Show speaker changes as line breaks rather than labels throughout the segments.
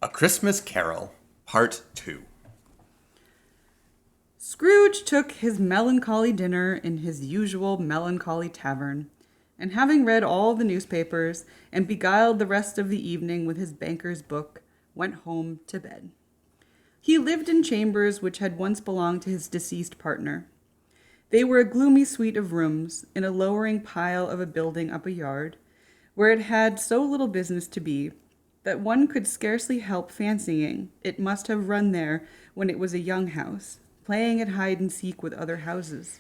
A Christmas Carol, Part 2.
Scrooge took his melancholy dinner in his usual melancholy tavern, and having read all the newspapers and beguiled the rest of the evening with his banker's book, went home to bed. He lived in chambers which had once belonged to his deceased partner. They were a gloomy suite of rooms in a lowering pile of a building up a yard, where it had so little business to be that one could scarcely help fancying it must have run there when it was a young house, playing at hide and seek with other houses,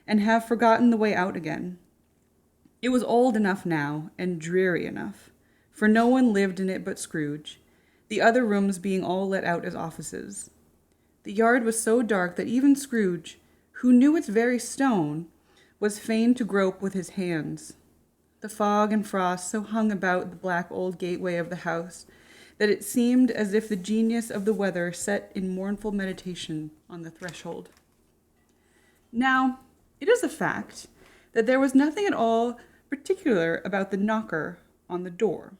and have forgotten the way out again. It was old enough now, and dreary enough, for no one lived in it but Scrooge, the other rooms being all let out as offices. The yard was so dark that even Scrooge, who knew its very stone, was fain to grope with his hands. The fog and frost so hung about the black old gateway of the house that it seemed as if the genius of the weather sat in mournful meditation on the threshold. Now, it is a fact that there was nothing at all particular about the knocker on the door,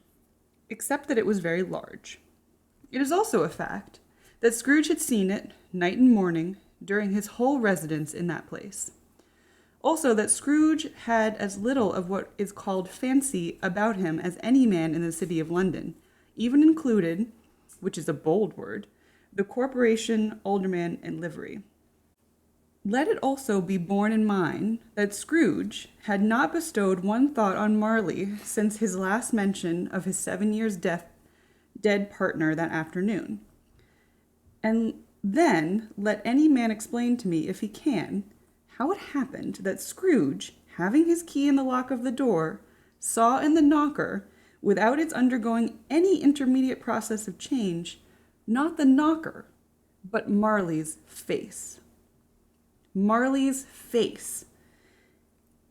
except that it was very large. It is also a fact that Scrooge had seen it, night and morning, during his whole residence in that place. Also that Scrooge had as little of what is called fancy about him as any man in the city of London, even included, which is a bold word, the corporation, alderman, and livery. Let it also be borne in mind that Scrooge had not bestowed one thought on Marley since his last mention of his 7 years' dead partner that afternoon. And then let any man explain to me, if he can, how it happened that Scrooge, having his key in the lock of the door, saw in the knocker, without its undergoing any intermediate process of change, not the knocker, but Marley's face. Marley's face.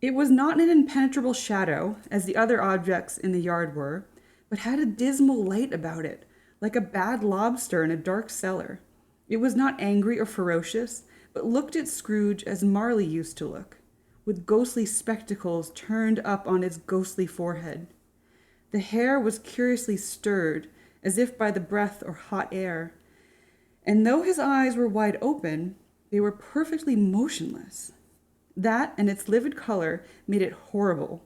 It was not an impenetrable shadow, as the other objects in the yard were, but had a dismal light about it, like a bad lobster in a dark cellar. It was not angry or ferocious, but looked at Scrooge as Marley used to look, with ghostly spectacles turned up on its ghostly forehead. The hair was curiously stirred, as if by the breath or hot air, and though his eyes were wide open, they were perfectly motionless. That and its livid color made it horrible,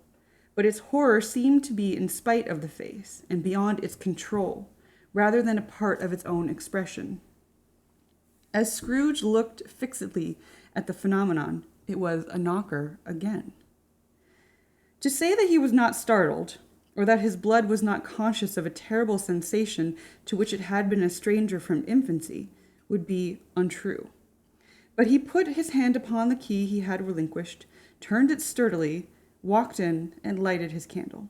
but its horror seemed to be in spite of the face and beyond its control, rather than a part of its own expression. As Scrooge looked fixedly at the phenomenon, it was a knocker again. To say that he was not startled, or that his blood was not conscious of a terrible sensation to which it had been a stranger from infancy, would be untrue. But he put his hand upon the key he had relinquished, turned it sturdily, walked in, and lighted his candle.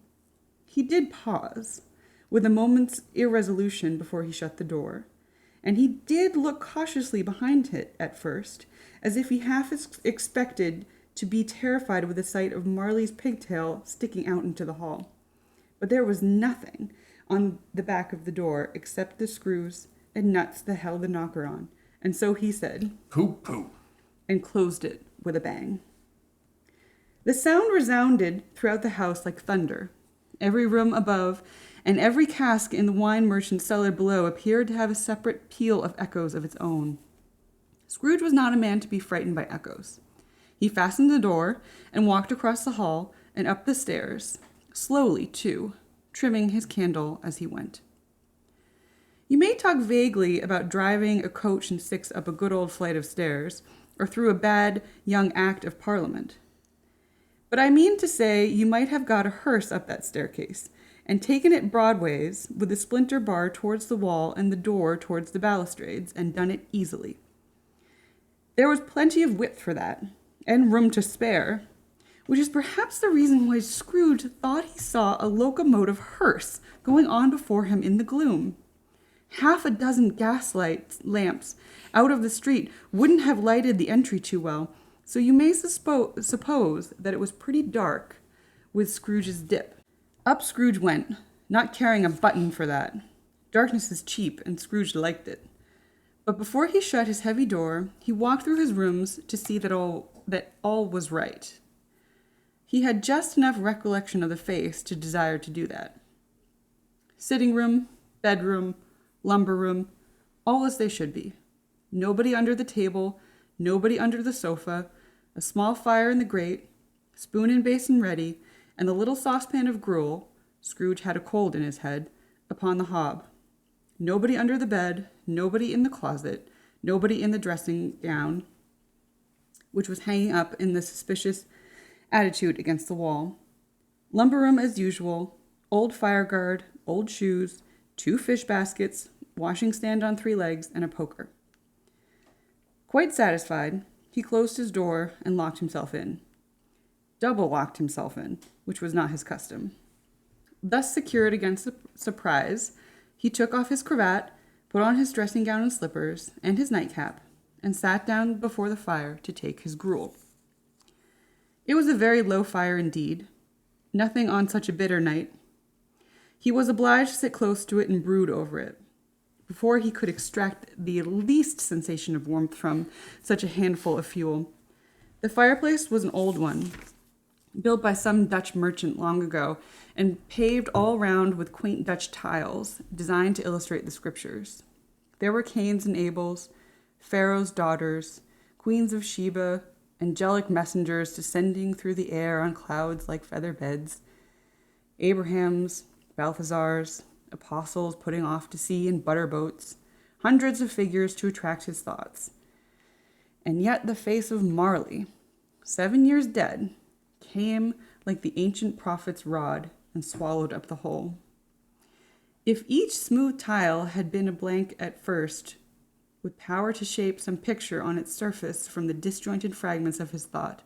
He did pause, with a moment's irresolution before he shut the door, and he did look cautiously behind it at first, as if he half expected to be terrified with the sight of Marley's pigtail sticking out into the hall. But there was nothing on the back of the door except the screws and nuts that held the knocker on, and so he said,
"Pooh-pooh,"
and closed it with a bang. The sound resounded throughout the house like thunder. Every room above and every cask in the wine merchant's cellar below appeared to have a separate peal of echoes of its own. Scrooge was not a man to be frightened by echoes. He fastened the door and walked across the hall and up the stairs, slowly, too, trimming his candle as he went. You may talk vaguely about driving a coach and six up a good old flight of stairs, or through a bad young Act of Parliament. But I mean to say you might have got a hearse up that staircase, and taken it broadways, with the splinter bar towards the wall and the door towards the balustrades, and done it easily. There was plenty of width for that, and room to spare, which is perhaps the reason why Scrooge thought he saw a locomotive hearse going on before him in the gloom. Half a dozen lamps out of the street wouldn't have lighted the entry too well, so you may suppose that it was pretty dark with Scrooge's dip. Up Scrooge went, not caring a button for that. Darkness is cheap, and Scrooge liked it. But before he shut his heavy door, he walked through his rooms to see that all was right. He had just enough recollection of the face to desire to do that. Sitting room, bedroom, lumber room, all as they should be. Nobody under the table, nobody under the sofa, a small fire in the grate, spoon and basin ready, and the little saucepan of gruel, Scrooge had a cold in his head, upon the hob. Nobody under the bed, nobody in the closet, nobody in the dressing gown, which was hanging up in the suspicious attitude against the wall. Lumber room as usual, old fire guard, old shoes, 2 fish baskets, washing stand on 3 legs, and a poker. Quite satisfied, he closed his door and locked himself in. Double locked himself in, which was not his custom. Thus secured against surprise, he took off his cravat, put on his dressing gown and slippers, and his nightcap, and sat down before the fire to take his gruel. It was a very low fire indeed, nothing on such a bitter night. He was obliged to sit close to it and brood over it, before he could extract the least sensation of warmth from such a handful of fuel. The fireplace was an old one, built by some Dutch merchant long ago, and paved all round with quaint Dutch tiles, designed to illustrate the scriptures. There were Cains and Abels, Pharaoh's daughters, queens of Sheba, angelic messengers descending through the air on clouds like feather beds, Abrahams, Balthazars, apostles putting off to sea in butter boats, hundreds of figures to attract his thoughts. And yet the face of Marley, 7 years dead, came like the ancient prophet's rod and swallowed up the whole. If each smooth tile had been a blank at first, with power to shape some picture on its surface from the disjointed fragments of his thought,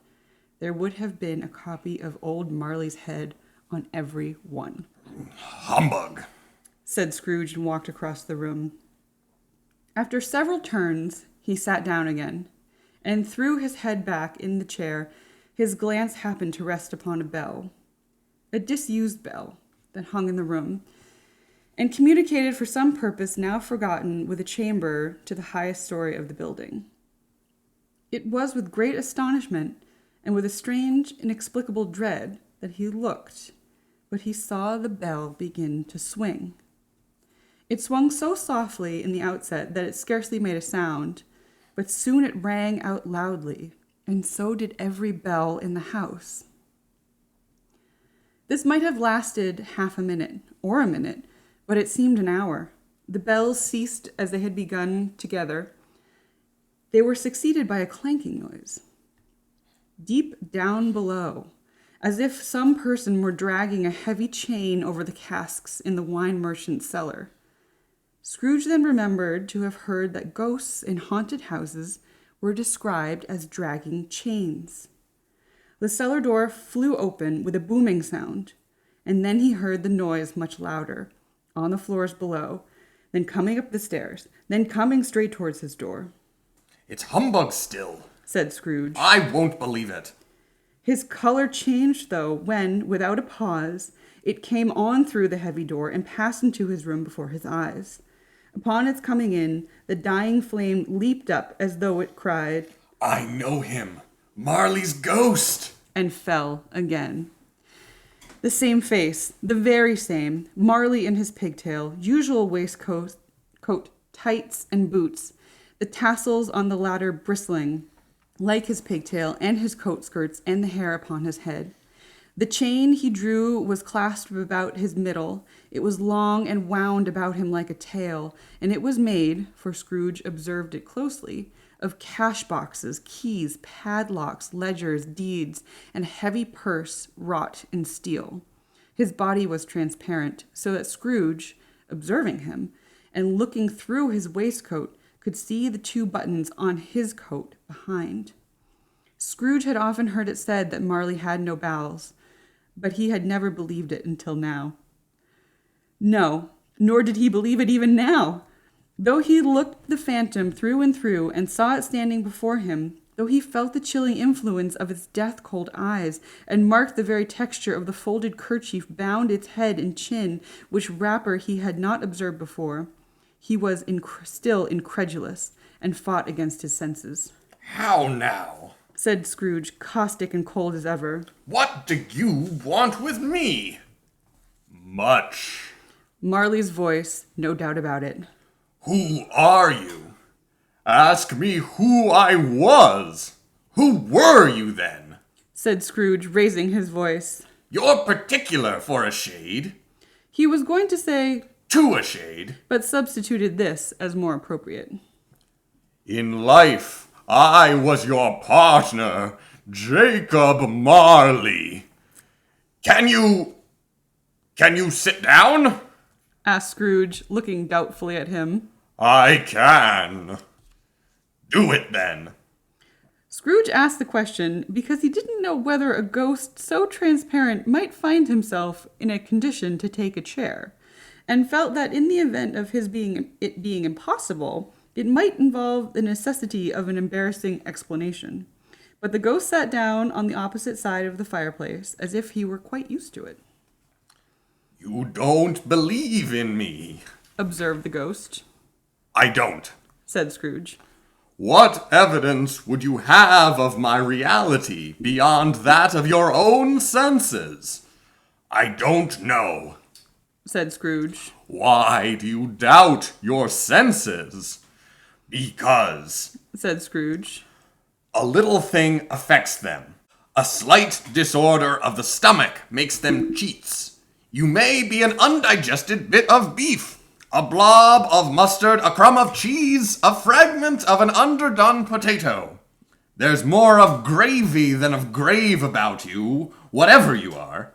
there would have been a copy of old Marley's head on every one.
Humbug,
said Scrooge and walked across the room. After several turns, he sat down again, and threw his head back in the chair. His glance happened to rest upon a bell, a disused bell that hung in the room, and communicated for some purpose now forgotten with a chamber to the highest story of the building. It was with great astonishment and with a strange, inexplicable dread that he looked, but he saw the bell begin to swing. It swung so softly in the outset that it scarcely made a sound, but soon it rang out loudly, and so did every bell in the house. This might have lasted half a minute, or a minute, but it seemed an hour. The bells ceased as they had begun together. They were succeeded by a clanking noise. Deep down below, as if some person were dragging a heavy chain over the casks in the wine merchant's cellar. Scrooge then remembered to have heard that ghosts in haunted houses were described as dragging chains. The cellar door flew open with a booming sound, and then he heard the noise much louder, on the floors below, then coming up the stairs, then coming straight towards his door.
It's humbug still,
said Scrooge.
I won't believe it.
His color changed, though, when, without a pause, it came on through the heavy door and passed into his room before his eyes. Upon its coming in, the dying flame leaped up as though it cried,
I know him, Marley's ghost,
and fell again. The same face, the very same, Marley in his pigtail, usual waistcoat, tights, and boots, the tassels on the latter bristling like his pigtail and his coat skirts and the hair upon his head. The chain he drew was clasped about his middle. It was long and wound about him like a tail, and it was made, for Scrooge observed it closely, of cash boxes, keys, padlocks, ledgers, deeds, and a heavy purse wrought in steel. His body was transparent, so that Scrooge, observing him, and looking through his waistcoat, could see the 2 buttons on his coat behind. Scrooge had often heard it said that Marley had no bowels, but he had never believed it until now. No, nor did he believe it even now. Though he looked the phantom through and through and saw it standing before him, though he felt the chilling influence of its death-cold eyes and marked the very texture of the folded kerchief bound its head and chin, which wrapper he had not observed before, he was still incredulous and fought against his senses.
How now?
Said Scrooge, caustic and cold as ever.
What do you want with me? Much.
Marley's voice, no doubt about it.
Who are you? Ask me who I was. Who were you then?
Said Scrooge, raising his voice.
You're particular for a shade.
He was going to say,
To a shade.
but substituted this as more appropriate.
In life, I was your partner, Jacob Marley. Can you sit down?
Asked Scrooge, looking doubtfully at him.
I can. Do it then.
Scrooge asked the question because he didn't know whether a ghost so transparent might find himself in a condition to take a chair, and felt that in the event of it being impossible, it might involve the necessity of an embarrassing explanation. But the ghost sat down on the opposite side of the fireplace, as if he were quite used to it.
You don't believe in me.
Observed the ghost.
I don't.
Said Scrooge.
What evidence would you have of my reality beyond that of your own senses? I don't know.
Said Scrooge.
Why do you doubt your senses? Because
Said Scrooge.
a little thing affects them. A slight disorder of the stomach makes them cheats. You may be an undigested bit of beef, a blob of mustard, a crumb of cheese, a fragment of an underdone potato. There's more of gravy than of grave about you, whatever you are.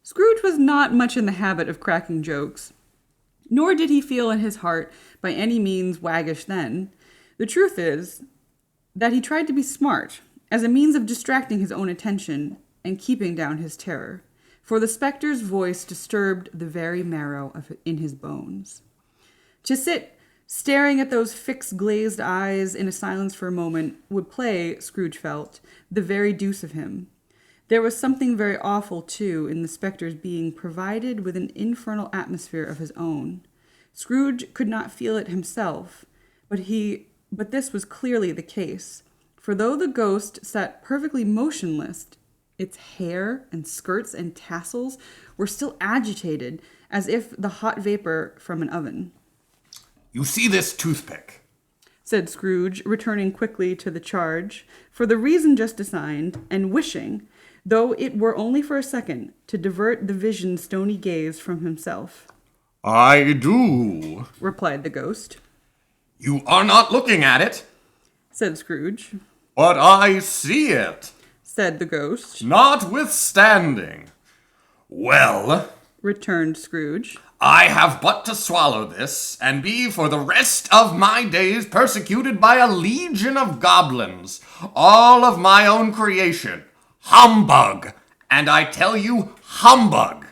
Scrooge was not much in the habit of cracking jokes, nor did he feel in his heart by any means waggish then. The truth is that he tried to be smart, as a means of distracting his own attention and keeping down his terror, for the specter's voice disturbed the very marrow in his bones. To sit staring at those fixed glazed eyes in a silence for a moment would play, Scrooge felt, the very deuce of him. There was something very awful, too, in the specter's being provided with an infernal atmosphere of his own. Scrooge could not feel it himself, but this was clearly the case, for though the ghost sat perfectly motionless, its hair and skirts and tassels were still agitated, as if the hot vapor from an oven.
You see this toothpick?
Said Scrooge, returning quickly to the charge, for the reason just assigned, and wishing, though it were only for a second, to divert the vision's stony gaze from himself.
I do,
replied the ghost.
You are not looking at it,
said Scrooge.
but I see it,
said the ghost.
notwithstanding. Well,
returned Scrooge,
I have but to swallow this, and be for the rest of my days persecuted by a legion of goblins, all of my own creation. Humbug! And I tell you, humbug!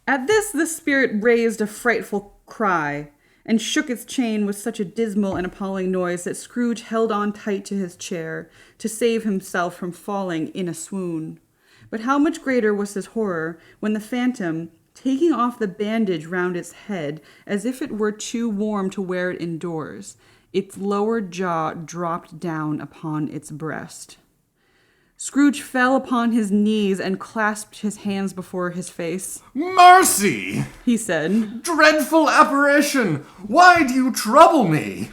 At this the spirit raised a frightful cry, and shook its chain with such a dismal and appalling noise that Scrooge held on tight to his chair to save himself from falling in a swoon. But how much greater was his horror when the phantom, taking off the bandage round its head as if it were too warm to wear it indoors, its lower jaw dropped down upon its breast. Scrooge fell upon his knees and clasped his hands before his face.
Mercy!
He said.
Dreadful apparition! Why do you trouble me?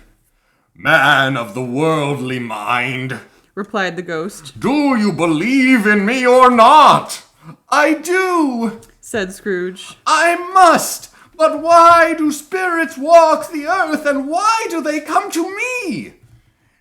Man of the worldly mind,
replied the ghost.
Do you believe in me or not? I do,
said Scrooge.
I must, but why do spirits walk the earth, and why do they come to me?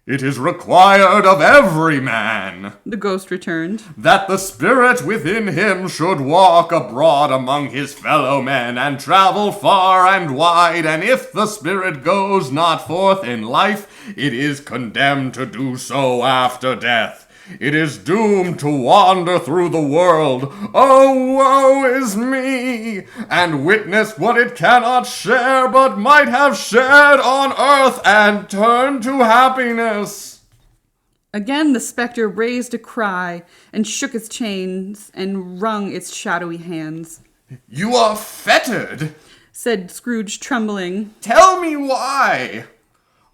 It is required of every man,
the ghost returned,
that the spirit within him should walk abroad among his fellow men, and travel far and wide, and if the spirit goes not forth in life, it is condemned to do so after death. It is doomed to wander through the world, oh, woe is me, and witness what it cannot share, but might have shared on earth, and turn to happiness.
Again the spectre raised a cry, and shook its chains, and wrung its shadowy hands.
You are fettered,
said Scrooge, trembling.
Tell me why.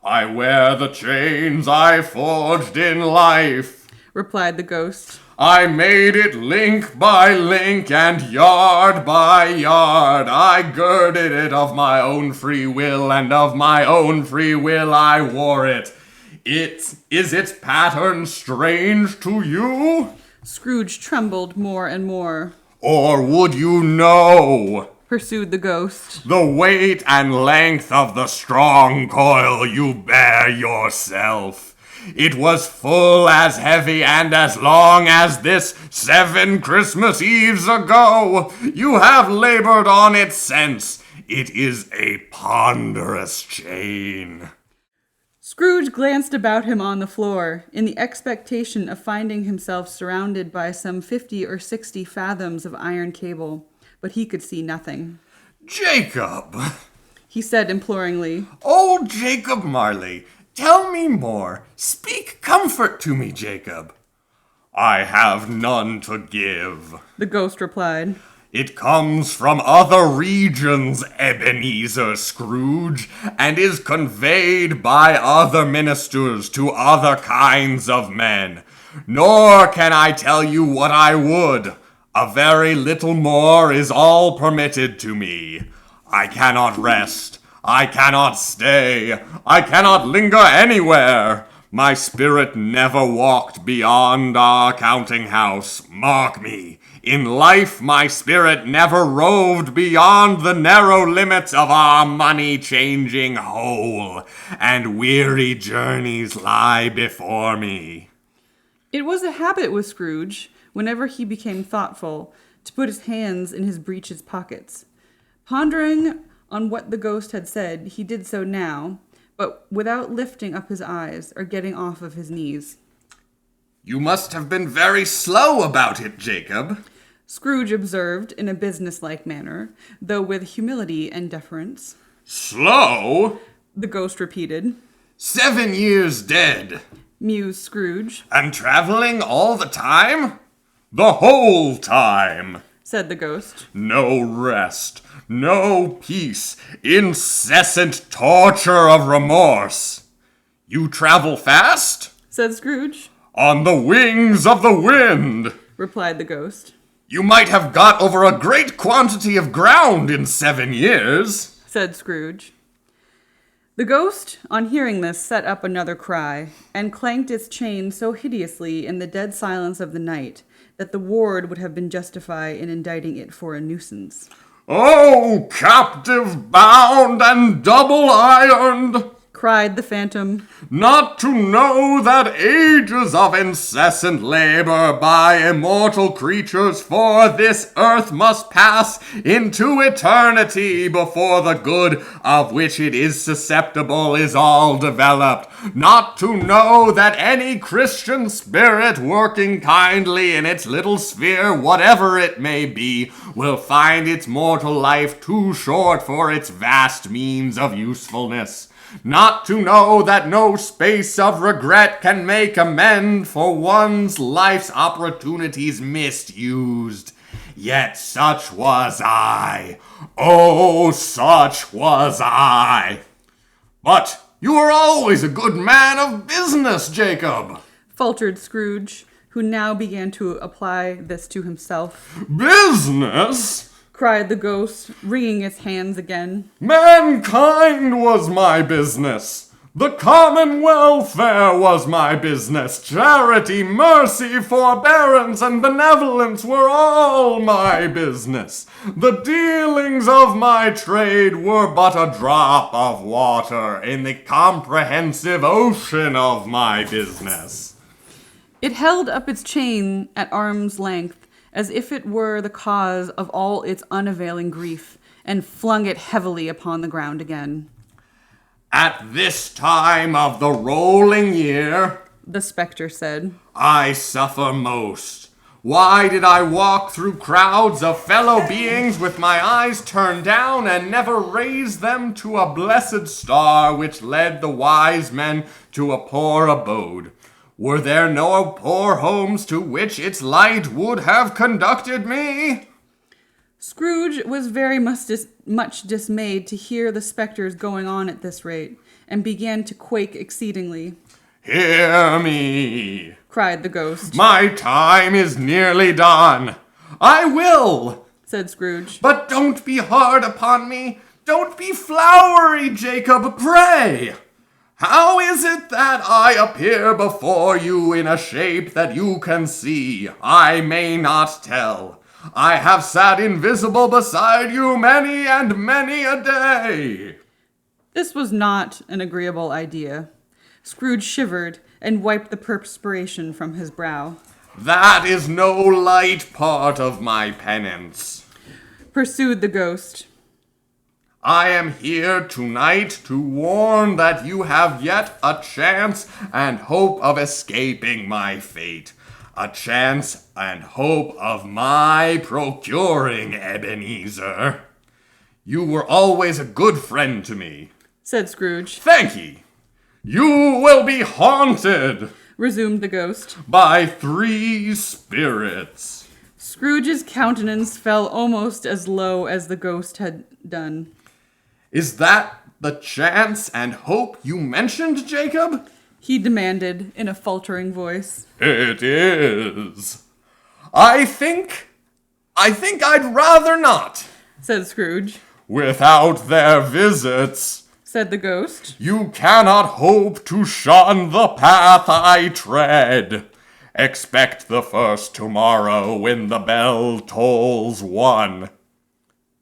I wear the chains I forged in life,
replied the ghost.
I made it link by link and yard by yard. I girded it of my own free will, and of my own free will I wore it. Is its pattern strange to you?
Scrooge trembled more and more.
Or would you know?
Pursued the ghost.
The weight and length of the strong coil you bear yourself. It was full as heavy and as long as this 7 Christmas Eves ago. You have labored on it since. It is a ponderous chain.
Scrooge glanced about him on the floor, in the expectation of finding himself surrounded by some 50 or 60 fathoms of iron cable, but he could see nothing.
Jacob,
He said imploringly.
Old Jacob Marley, tell me more. Speak comfort to me, Jacob. I have none to give.
The ghost replied.
It comes from other regions, Ebenezar Scrooge, and is conveyed by other ministers to other kinds of men. Nor can I tell you what I would. A very little more is all permitted to me. I cannot rest. I cannot stay. I cannot linger anywhere. My spirit never walked beyond our counting house. Mark me. In life, my spirit never roved beyond the narrow limits of our money-changing hole, and weary journeys lie before me.
It was a habit with Scrooge, whenever he became thoughtful, to put his hands in his breeches pockets. Pondering on what the ghost had said, he did so now, but without lifting up his eyes or getting off of his knees.
You must have been very slow about it, Jacob,
Scrooge observed in a businesslike manner, though with humility and deference.
Slow?
The ghost repeated.
7 years dead.
Mused Scrooge.
And traveling all the time? The whole time,
Said the ghost.
No rest, no peace, incessant torture of remorse. You travel fast?
Said Scrooge.
On the wings of the wind.
Replied the ghost.
You might have got over a great quantity of ground in 7 years,
Said Scrooge. The ghost, on hearing this, set up another cry, and clanked its chain so hideously in the dead silence of the night that the ward would have been justified in indicting it for a nuisance.
Oh, captive bound and double ironed!
Cried the phantom.
Not to know that ages of incessant labor by immortal creatures for this earth must pass into eternity before the good of which it is susceptible is all developed. Not to know that any Christian spirit working kindly in its little sphere, whatever it may be, will find its mortal life too short for its vast means of usefulness. Not to know that no space of regret can make amend for one's life's opportunities misused. Yet such was I. Oh, such was I. But you were always a good man of business, Jacob.
Faltered Scrooge, who now began to apply this to himself.
Business?
Cried the ghost, wringing its hands again.
Mankind was my business. The common welfare was my business. Charity, mercy, forbearance, and benevolence were all my business. The dealings of my trade were but a drop of water in the comprehensive ocean of my business.
It held up its chain at arm's length, as if it were the cause of all its unavailing grief, and flung it heavily upon the ground again.
At this time of the rolling year,
The spectre said,
I suffer most. Why did I walk through crowds of fellow beings with my eyes turned down and never raise them to a blessed star which led the wise men to a poor abode? Were there no poor homes to which its light would have conducted me?
Scrooge was very much dismayed to hear the spectres going on at this rate, and began to quake exceedingly.
Hear me.
cried the ghost.
My time is nearly done. I will,
said Scrooge.
but don't be hard upon me. Don't be flowery, Jacob, pray. How is it that I appear before you in a shape that you can see? I may not tell. I have sat invisible beside you many and many a day.
This was not an agreeable idea. Scrooge shivered and wiped the perspiration from his brow.
That is no light part of my penance,
pursued the ghost.
I am here tonight to warn that you have yet a chance and hope of escaping my fate. A chance and hope of my procuring Ebenezer. You were always a good friend to me,
said Scrooge.
Thank ye. You will be haunted,
resumed the ghost,
by 3 spirits.
Scrooge's countenance fell almost as low as the ghost had done.
Is that the chance and hope you mentioned, Jacob?
He demanded in a faltering voice.
It is. I think I'd rather not,
said Scrooge.
Without their visits,
said the ghost,
you cannot hope to shun the path I tread. Expect the first tomorrow when the bell tolls 1.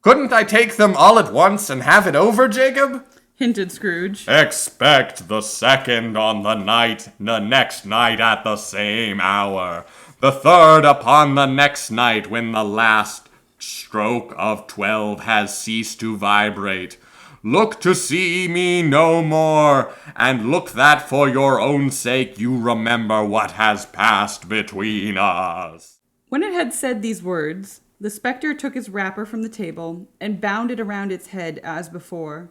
Couldn't I take them all at once and have it over, Jacob?
hinted Scrooge.
Expect the second on the next night at the same hour. The third upon the next night when the last stroke of 12 has ceased to vibrate. Look to see me no more, and look that for your own sake you remember what has passed between us.
When it had said these words, the spectre took its wrapper from the table and bound it around its head as before.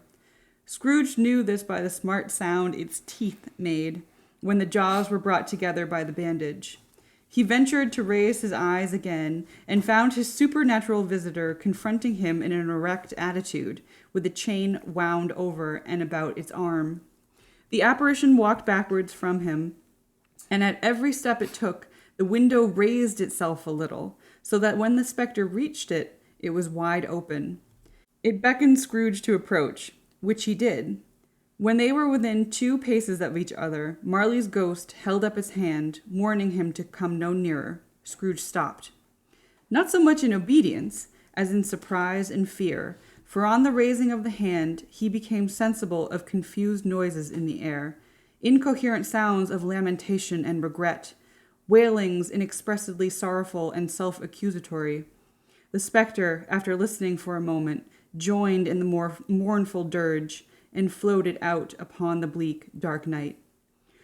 Scrooge knew this by the smart sound its teeth made when the jaws were brought together by the bandage. He ventured to raise his eyes again and found his supernatural visitor confronting him in an erect attitude, with a chain wound over and about its arm. The apparition walked backwards from him, and at every step it took, the window raised itself a little, so that when the spectre reached it, it was wide open. It beckoned Scrooge to approach, which he did. When they were within 2 paces of each other, Marley's ghost held up his hand, warning him to come no nearer. Scrooge stopped. Not so much in obedience as in surprise and fear, for on the raising of the hand he became sensible of confused noises in the air, incoherent sounds of lamentation and regret, wailings inexpressibly sorrowful and self-accusatory. The spectre, after listening for a moment, joined in the more mournful dirge, and floated out upon the bleak, dark night.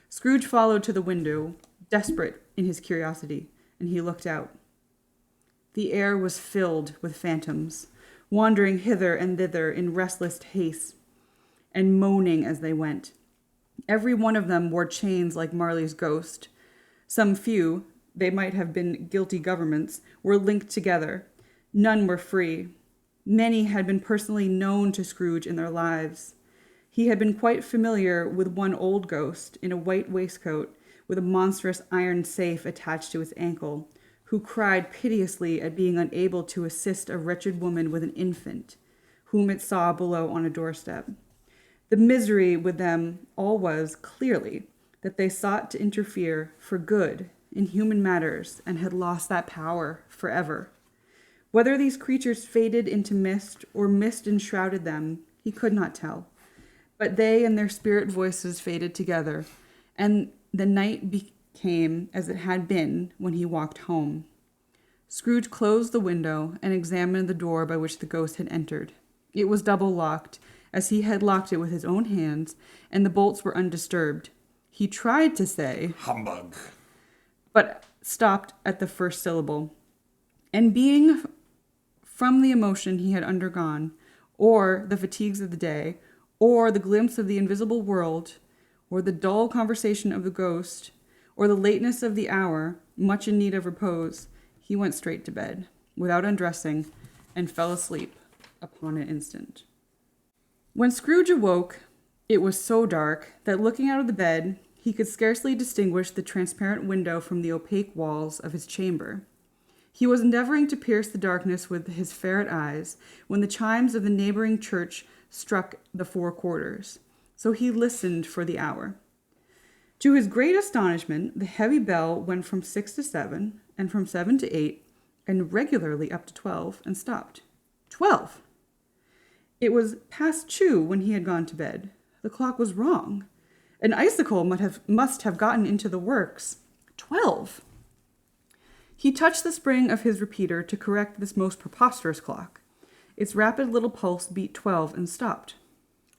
Scrooge followed to the window, desperate in his curiosity, and he looked out. The air was filled with phantoms, wandering hither and thither in restless haste, and moaning as they went. Every one of them wore chains like Marley's ghost. Some few, they might have been guilty governments, were linked together. None were free. Many had been personally known to Scrooge in their lives. He had been quite familiar with one old ghost in a white waistcoat with a monstrous iron safe attached to its ankle, who cried piteously at being unable to assist a wretched woman with an infant, whom it saw below on a doorstep. The misery with them all was, clearly, that they sought to interfere for good in human matters and had lost that power forever. Whether these creatures faded into mist or mist enshrouded them, he could not tell. But they and their spirit voices faded together, and the night became as it had been when he walked home. Scrooge closed the window and examined the door by which the ghost had entered. It was double-locked, as he had locked it with his own hands, and the bolts were undisturbed. He tried to say,
"Humbug,"
but stopped at the first syllable. And being from the emotion he had undergone, or the fatigues of the day, or the glimpse of the invisible world, or the dull conversation of the ghost, or the lateness of the hour, much in need of repose, he went straight to bed, without undressing, and fell asleep upon an instant. When Scrooge awoke, it was so dark that looking out of the bed, He could scarcely distinguish the transparent window from the opaque walls of his chamber. He was endeavoring to pierce the darkness with his ferret eyes when the chimes of the neighboring church struck the 4 quarters. So he listened for the hour. To his great astonishment, the heavy bell went from 6 to 7, and from 7 to 8, and regularly up to 12, and stopped. 12! It was past 2 when he had gone to bed. The clock was wrong. An icicle must have gotten into the works. 12! He touched the spring of his repeater to correct this most preposterous clock. Its rapid little pulse beat 12 and stopped.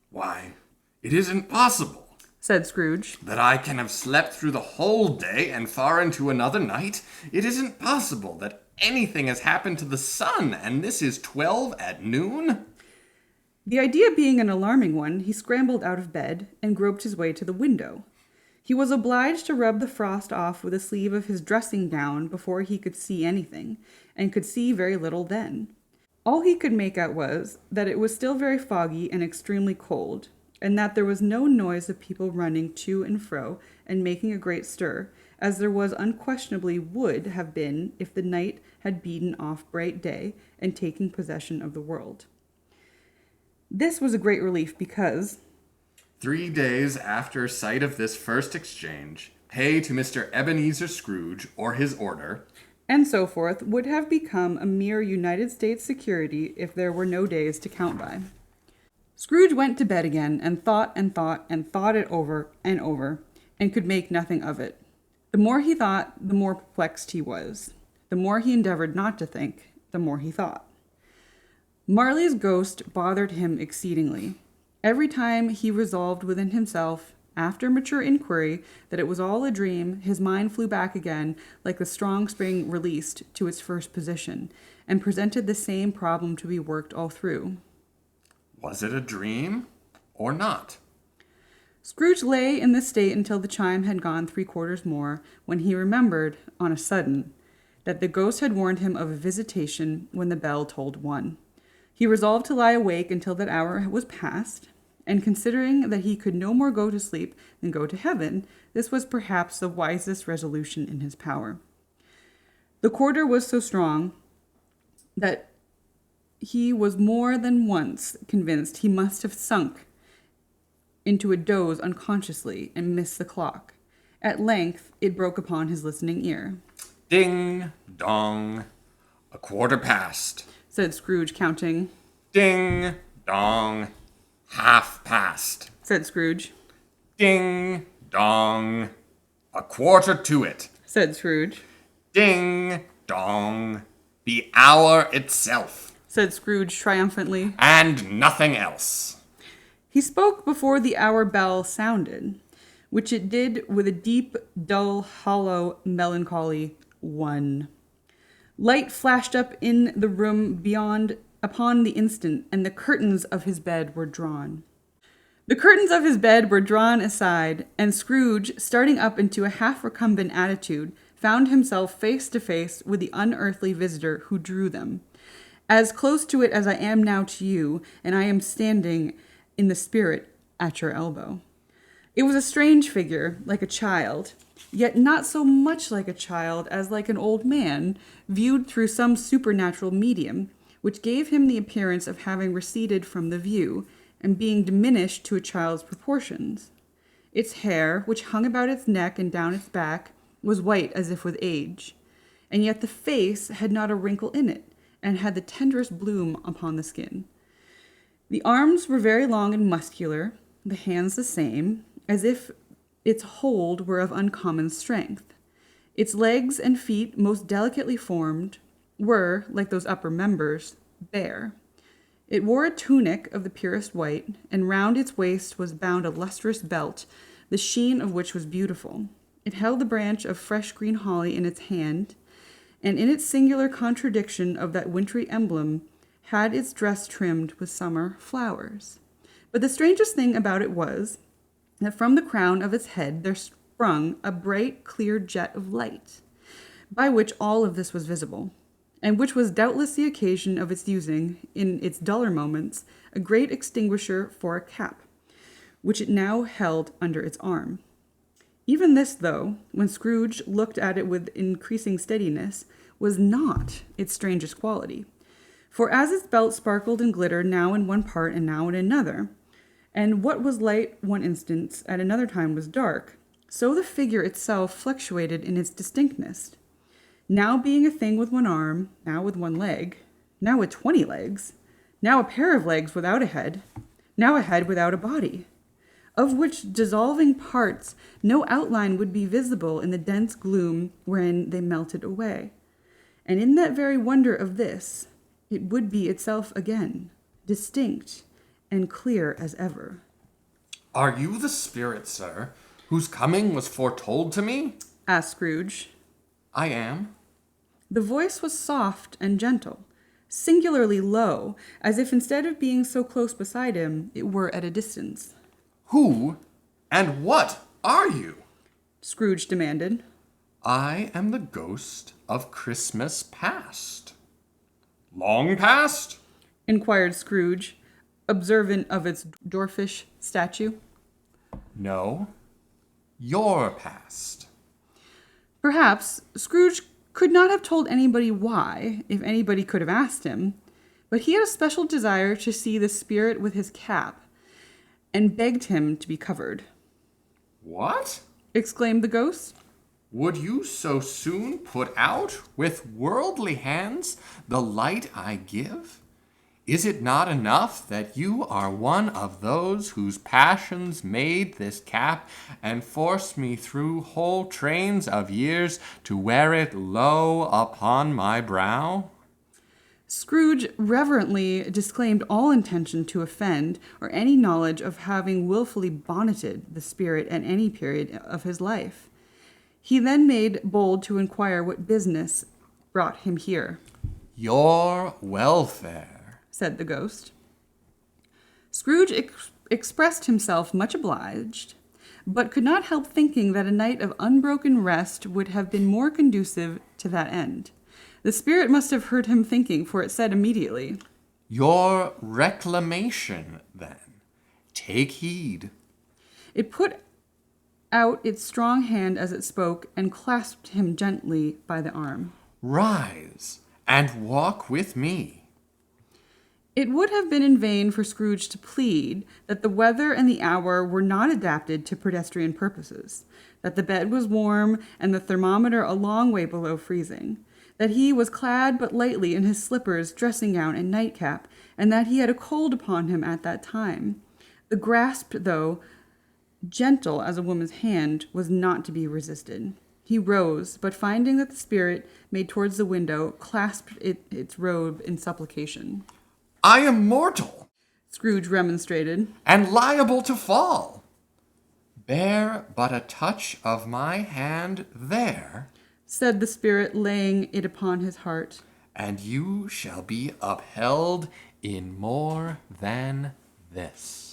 Why, it isn't possible,
said Scrooge.
that I can have slept through the whole day and far into another night. It isn't possible that anything has happened to the sun, and this is 12 at noon.
The idea being an alarming one, he scrambled out of bed and groped his way to the window. He was obliged to rub the frost off with a sleeve of his dressing gown before he could see anything, and could see very little then. All he could make out was that it was still very foggy and extremely cold, and that there was no noise of people running to and fro and making a great stir, as there was unquestionably would have been if the night had beaten off bright day and taken possession of the world. This was a great relief because
3 days after sight of this first exchange, pay to Mr. Ebenezar Scrooge or his order,
and so forth would have become a mere United States security if there were no days to count by. Scrooge went to bed again and thought and thought and thought it over, and could make nothing of it. The more he thought, the more perplexed he was. The more he endeavored not to think, the more he thought. Marley's ghost bothered him exceedingly. Every time he resolved within himself, after mature inquiry, that it was all a dream, his mind flew back again, like the strong spring released, to its first position, and presented the same problem to be worked all through.
Was it a dream or not?
Scrooge lay in this state until the chime had gone 3 quarters more, when he remembered, on a sudden, that the ghost had warned him of a visitation when the bell tolled 1. He resolved to lie awake until that hour was past, and considering that he could no more go to sleep than go to heaven, this was perhaps the wisest resolution in his power. The quarter was so strong that he was more than once convinced he must have sunk into a doze unconsciously and missed the clock. At length, it broke upon his listening ear.
Ding, dong, a quarter past,
said Scrooge, counting.
Ding, dong, half past,
said Scrooge.
Ding, dong, a quarter to it,
said Scrooge.
Ding, dong, the hour itself,
said Scrooge triumphantly.
And nothing else.
He spoke before the hour bell sounded, which it did with a deep, dull, hollow, melancholy 1. Light flashed up in the room beyond upon the instant, and the curtains of his bed were drawn. The curtains of his bed were drawn aside, and Scrooge, starting up into a half-recumbent attitude, found himself face to face with the unearthly visitor who drew them. As close to it as I am now to you, and I am standing in the spirit at your elbow. It was a strange figure, like a child, yet not so much like a child as like an old man, viewed through some supernatural medium, which gave him the appearance of having receded from the view, and being diminished to a child's proportions. Its hair, which hung about its neck and down its back, was white as if with age, and yet the face had not a wrinkle in it, and had the tenderest bloom upon the skin. The arms were very long and muscular, the hands the same, as if its hold were of uncommon strength. Its legs and feet, most delicately formed, were, like those upper members, bare. It wore a tunic of the purest white, and round its waist was bound a lustrous belt, the sheen of which was beautiful. It held the branch of fresh green holly in its hand, and in its singular contradiction of that wintry emblem, had its dress trimmed with summer flowers. But the strangest thing about it was that from the crown of its head there sprung a bright, clear jet of light, by which all of this was visible, and which was doubtless the occasion of its using, in its duller moments, a great extinguisher for a cap, which it now held under its arm. Even this, though, when Scrooge looked at it with increasing steadiness, was not its strangest quality. For as its belt sparkled and glittered now in one part and now in another, and what was light one instant at another time was dark, so the figure itself fluctuated in its distinctness, now being a thing with one arm, now with one leg, now with 20 legs, now a pair of legs without a head, now a head without a body, of which dissolving parts no outline would be visible in the dense gloom wherein they melted away. And in that very wonder of this, it would be itself again, distinct and clear as ever.
Are you the spirit, sir, whose coming was foretold to me?
Asked Scrooge.
I am.
The voice was soft and gentle, singularly low, as if instead of being so close beside him, it were at a distance.
Who and what are you?
Scrooge demanded.
I am the ghost of Christmas past. Long past?
Inquired Scrooge, observant of its dwarfish statue.
No, your past.
Perhaps Scrooge could not have told anybody why, if anybody could have asked him, but he had a special desire to see the spirit with his cap, and begged him to be covered.
What?
Exclaimed the ghost.
Would you so soon put out with worldly hands the light I give? Is it not enough that you are one of those whose passions made this cap and forced me through whole trains of years to wear it low upon my brow?
Scrooge reverently disclaimed all intention to offend or any knowledge of having willfully bonneted the spirit at any period of his life. He then made bold to inquire what business brought him here.
Your welfare,
said the ghost. Scrooge expressed himself much obliged, but could not help thinking that a night of unbroken rest would have been more conducive to that end. The spirit must have heard him thinking, for it said immediately,
Your reclamation, then. Take heed.
It put out its strong hand as it spoke and clasped him gently by the arm.
Rise and walk with me.
It would have been in vain for Scrooge to plead that the weather and the hour were not adapted to pedestrian purposes, that the bed was warm and the thermometer a long way below freezing, that he was clad but lightly in his slippers, dressing gown, and nightcap, and that he had a cold upon him at that time. The grasp, though gentle as a woman's hand, was not to be resisted. He rose, but finding that the spirit made towards the window, clasped its robe in supplication.
I am mortal,
Scrooge remonstrated,
and liable to fall. Bear but a touch of my hand there,
said the spirit, laying it upon his heart,
and you shall be upheld in more than this.